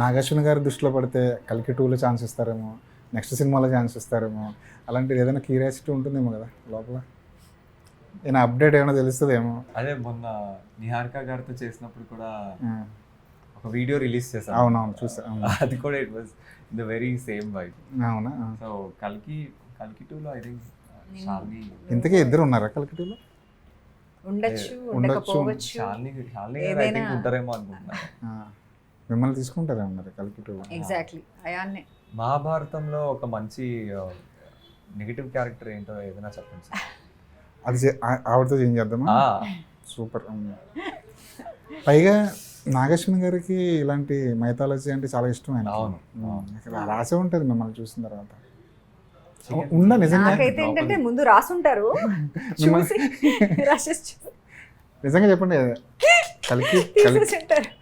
నాగార్జున గారి దృష్టిలో పడితే కల్కి 2లో ఛాన్స్ ఇస్తారేమో, నెక్స్ట్ సినిమాలో ఛాన్స్ ఇస్తారేమో, అలాంటిది ఏదైనా క్యూరియాసిటీ ఉంటుందేమో కదా లోపల, ఏమైనా అప్డేట్ ఏమైనా తెలుస్తుందేమో. అదే మొన్న నిహారిక గారితో చేసినప్పుడు కూడా ఒక వీడియో రిలీజ్ చేశాను. అవునవును చూసా. అది కూడా it was the very same vibe. అవునా? సో కల్కి 2లో ఐ థింక్ శాలిని, ఇంతకీ ఇద్దరు ఉన్నారా కల్కి 2లో? ఉండొచ్చు, ఉండకపోవచ్చు. శాలిని గారు ఐ థింక్ ఉంటారేమో అనుకుంటున్నాను. మిమ్మల్ని తీసుకుంటారే ఉన్నారు కల్కి 2లో. ఎగ్జాక్ట్లీ అయాన్నే. మహాభారతంలో ఒక మంచి నెగిటివ్ క్యారెక్టర్ ఏంటో ఏదైనా చెప్పండి సార్. అది ఆవిడతో చేంజ్ చేద్దామా? సూపర్. పైగా నాగార్జున గారికి ఇలాంటి మైథాలజీ అంటే చాలా ఇష్టం ఆయన. అవును, రాసే ఉంటుంది మిమ్మల్ని చూసిన తర్వాత. ఉందా నిజంగా? నాకైతే ఏంటంటే ముందు రాసుంటారు, చూసి నిజంగా చెప్పండి,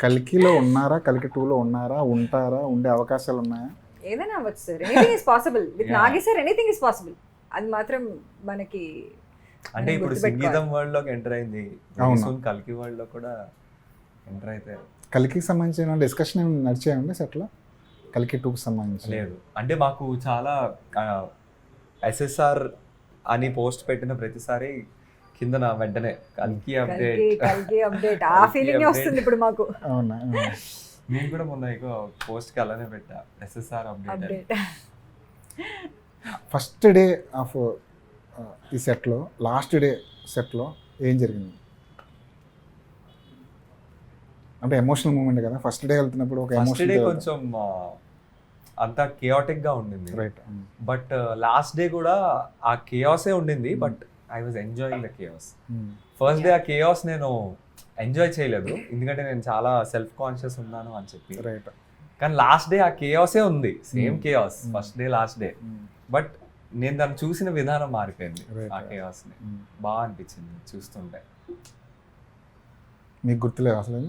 కల్కిలో ఉన్నారా, కల్కి 2లో ఉన్నారా, ఉంటారా, ఉండే అవకాశాలు ఉన్నాయా? ఏదైనా అవ్వచ్చు sir, anything is possible with Nagi sir, anything is possible. అది మాత్రం మనకి అంటే ఇప్పుడు సంగీతం వరల్డ్ లోకి ఎంటర్ అయింది, కల్కి వరల్డ్ లో కూడా ఎంటర్ అయితే. కల్కికి సంబంధించిన డిస్కషన్ ఏమైనా నడిచాయండి సెట్లో? కల్కి 2కి సంబంధించి లేదు. అంటే మాకు చాలా SSR అని పోస్ట్ పెట్టిన ప్రతిసారి కింద నా వెంటనే కల్కి అప్డేట్ ఆ ఫీలింగ్ వస్తుంది ఇప్పుడు మాకు. అవునా? నేను కూడా మొన్న పోస్ట్కి అలానే పెట్టా, SSR update. First day of ఈ సెట్లో, లాస్ట్ డే సెట్లో ఏం జరిగింది? అంటే ఎమోషనల్ మూమెంట్ కదా, ఫస్ట్ డే వెళ్తున్నప్పుడు ఒక ఫస్ట్ డే కొంచెం అంతా కేయాటిక్ గా ఉండింది. రైట్. బట్ లాస్ట్ డే కూడా ఆ కేయాసే ఉండింది, but I was enjoying the chaos. First day ఆ కేయాస్ నేను ఎంజాయ్ చేయలేదు, ఎందుకంటే నేను చాలా సెల్ఫ్ కాన్షియస్ ఉన్నాను అని చెప్పి. రైట్. కానీ లాస్ట్ డే ఆ కేయాసే ఉంది, same chaos first day last day. But నేను దాన్ని చూసిన విధానం మారిపోయింది, ఆ కేయాస్ ని. బాగా అనిపించింది చూస్తుంటే. మీకు గుర్తులేదు అసలు?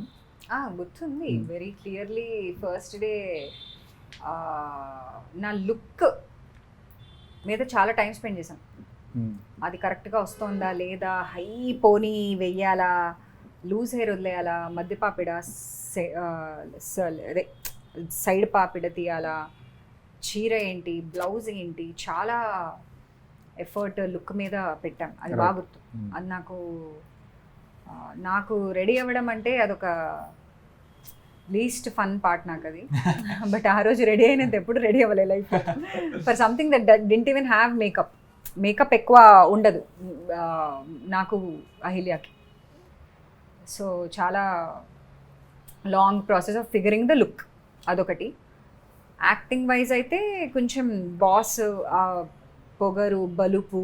గుర్తుంది వెరీ క్లియర్లీ. ఫస్ట్ డే నా లుక్ మీద చాలా టైం స్పెండ్ చేశాం. అది కరెక్ట్గా వస్తుందా లేదా, హై పోనీ వెయ్యాలా, లూజ్ హెయిర్ వదిలేయాలా, మధ్య పాపిడ అదే సైడ్ పాపిడ తీయాలా, చీర ఏంటి, బ్లౌజ్ ఏంటి, చాలా ఎఫర్ట్ లుక్ మీద పెట్టాం. అది బాగా గుర్తు. అది నాకు రెడీ అవ్వడం అంటే అదొక లీస్ట్ ఫన్ పార్ట్ నాకు అది. బట్ ఆ రోజు రెడీ అయినంత ఎప్పుడు రెడీ అవ్వలేదు life for something that didn't even have makeup ఎక్కువ ఉండదు నాకు, అహిల్యాకి. సో చాలా long process of figuring the look, అదొకటి. యాక్టింగ్ వైజ్ అయితే కొంచెం బాస్ పొగరు, బలుపు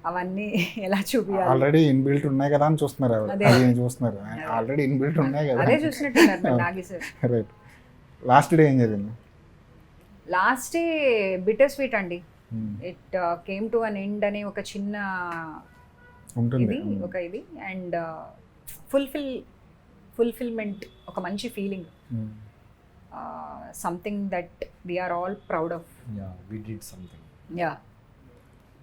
అవన్నీ ఎలా చూపించాలి, ఆల్రెడీ ఇన్బిల్ట్ ఉన్నాయి కదా అని చూస్తున్నారు. చూస్తున్నారు ఆల్రెడీ ఇన్బిల్ట్ ఉన్నాయి కదా, అదే చూసినట్టున్నారు Nagi sir. Right. Last day ఏం జరిగింది? లాస్ట్ డే బిటర్ స్వీట్ అండి. It came to an end అనే ఒక చిన్న ఉంటుంది, ఒక ఇది. అండ్ ఫుల్ఫిల్మెంట్, ఒక మంచి feeling, something that we are all proud of. Yeah, we did something. Yeah.